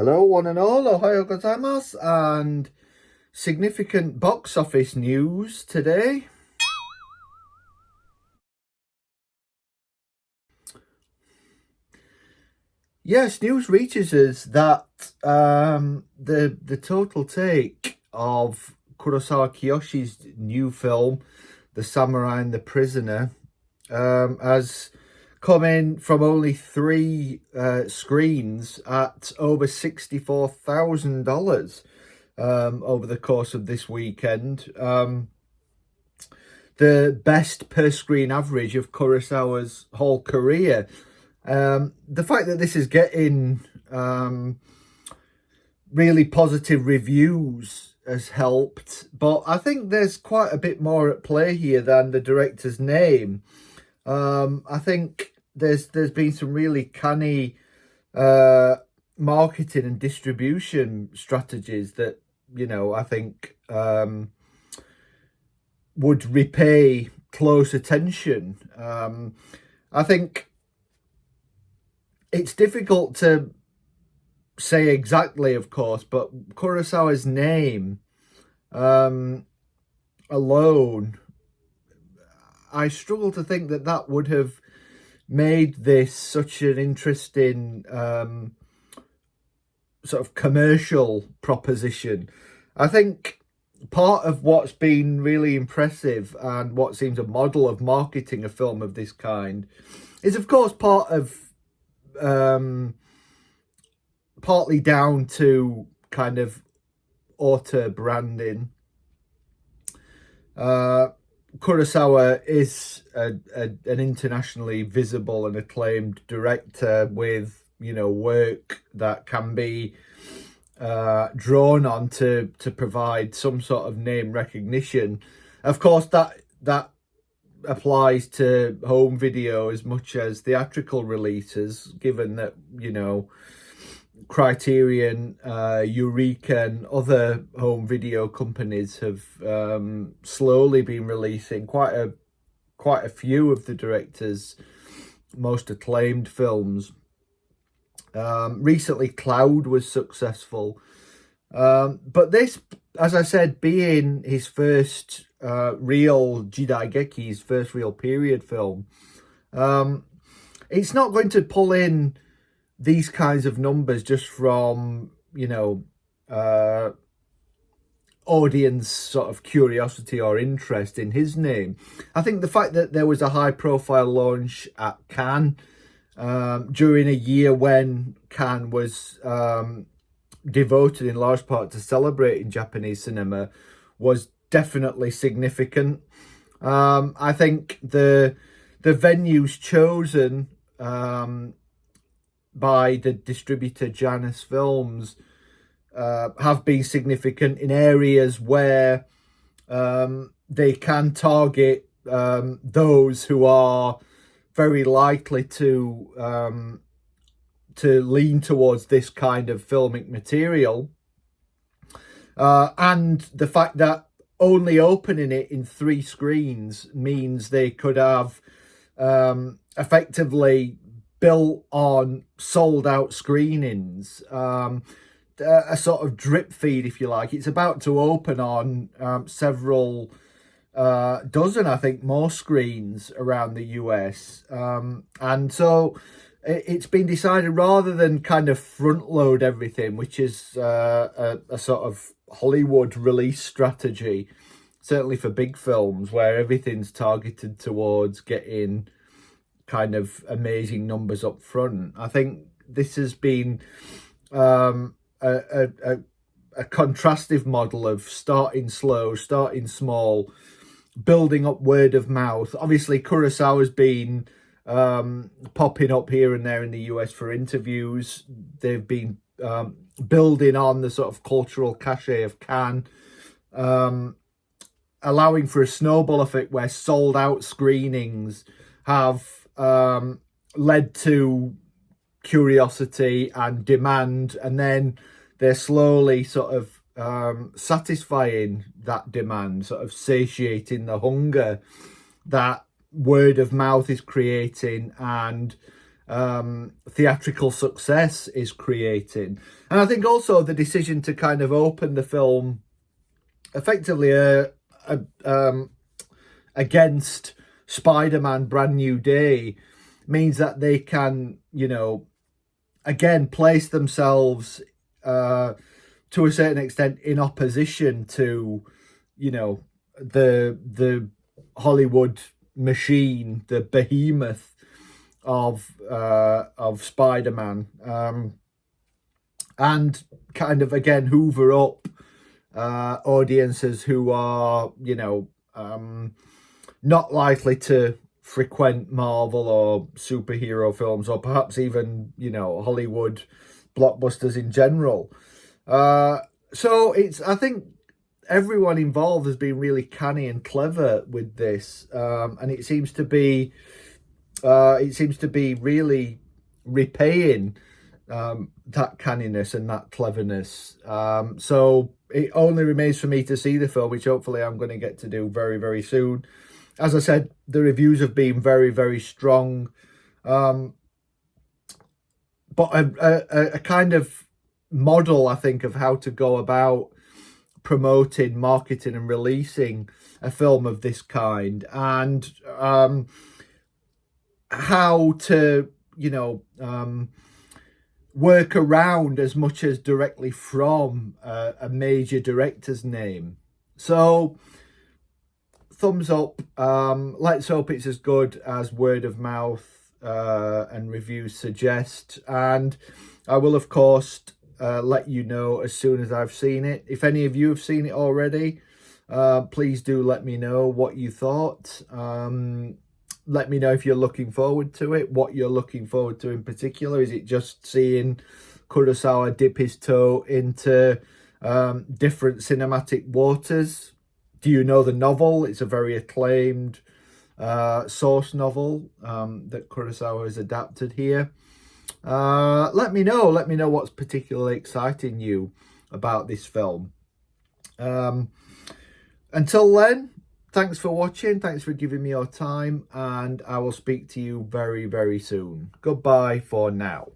Hello, one and all. Ohayo gozaimasu, and significant box office news today. Yes, news reaches us that the total take of Kurosawa Kiyoshi's new film, The Samurai and the Prisoner, has come in from only three screens at over $64,000 over the course of this weekend. The best per screen average of Kurosawa's whole career. The fact that this is getting really positive reviews has helped, but I think there's quite a bit more at play here than the director's name. I think there's been some really canny marketing and distribution strategies that, I think would repay close attention. I think it's difficult to say exactly, of course, but Kurosawa's name alone, I struggle to think that would have made this such an interesting sort of commercial proposition. I think part of what's been really impressive and what seems a model of marketing a film of this kind is, of course, partly down to kind of auteur branding. Kurosawa is an internationally visible and acclaimed director with, work that can be drawn on to provide some sort of name recognition. Of course, that applies to home video as much as theatrical releases, given that, Criterion, Eureka and other home video companies have slowly been releasing quite a few of the director's most acclaimed films. Recently, Cloud was successful, but this, as I said, being his first real Jidaigeki, his first real period film, it's not going to pull in these kinds of numbers just from, audience sort of curiosity or interest in his name. I think the fact that there was a high profile launch at Cannes during a year when Cannes was devoted in large part to celebrating Japanese cinema was definitely significant. I think the venues chosen by the distributor Janus Films have been significant in areas where they can target those who are very likely to lean towards this kind of filmic material, and the fact that only opening it in three screens means they could have effectively built on sold out screenings, a sort of drip feed, if you like. It's about to open on several dozen, I think, more screens around the US, and so it's been decided, rather than kind of front load everything, which is a sort of Hollywood release strategy, certainly for big films where everything's targeted towards getting kind of amazing numbers up front. I think this has been a contrastive model of starting slow, starting small, building up word of mouth. Obviously, Kurosawa's been popping up here and there in the US for interviews. They've been building on the sort of cultural cachet of Cannes, allowing for a snowball effect where sold out screenings have led to curiosity and demand, and then they're slowly sort of satisfying that demand, sort of satiating the hunger that word of mouth is creating, and theatrical success is creating. And I think also the decision to kind of open the film effectively against Spider-Man Brand New Day means that they can, you know, again, place themselves to a certain extent in opposition to, you know, the Hollywood machine, the behemoth of Spider-Man, and kind of again hoover up audiences who are, you know, not likely to frequent Marvel or superhero films, or perhaps even, you know, Hollywood blockbusters in general. So I think everyone involved has been really canny and clever with this, and it seems to be really repaying that canniness and that cleverness. So it only remains for me to see the film, which hopefully I'm going to get to do very, very soon. As I said, the reviews have been very, very strong. But a kind of model, I think, of how to go about promoting, marketing and releasing a film of this kind, and how to, you know, work around as much as directly from a major director's name. So thumbs up. Let's hope it's as good as word of mouth and reviews suggest, and I will of course let you know as soon as I've seen it. If any of you have seen it already, please do let me know what you thought. Let me know if you're looking forward to it, what you're looking forward to in particular. Is it just seeing Kurosawa dip his toe into different cinematic waters? Do you know the novel? It's a very acclaimed source novel that Kurosawa has adapted here. Let me know what's particularly exciting you about this film. Until then, thanks for watching, thanks for giving me your time, and I will speak to you very, very soon. Goodbye for now.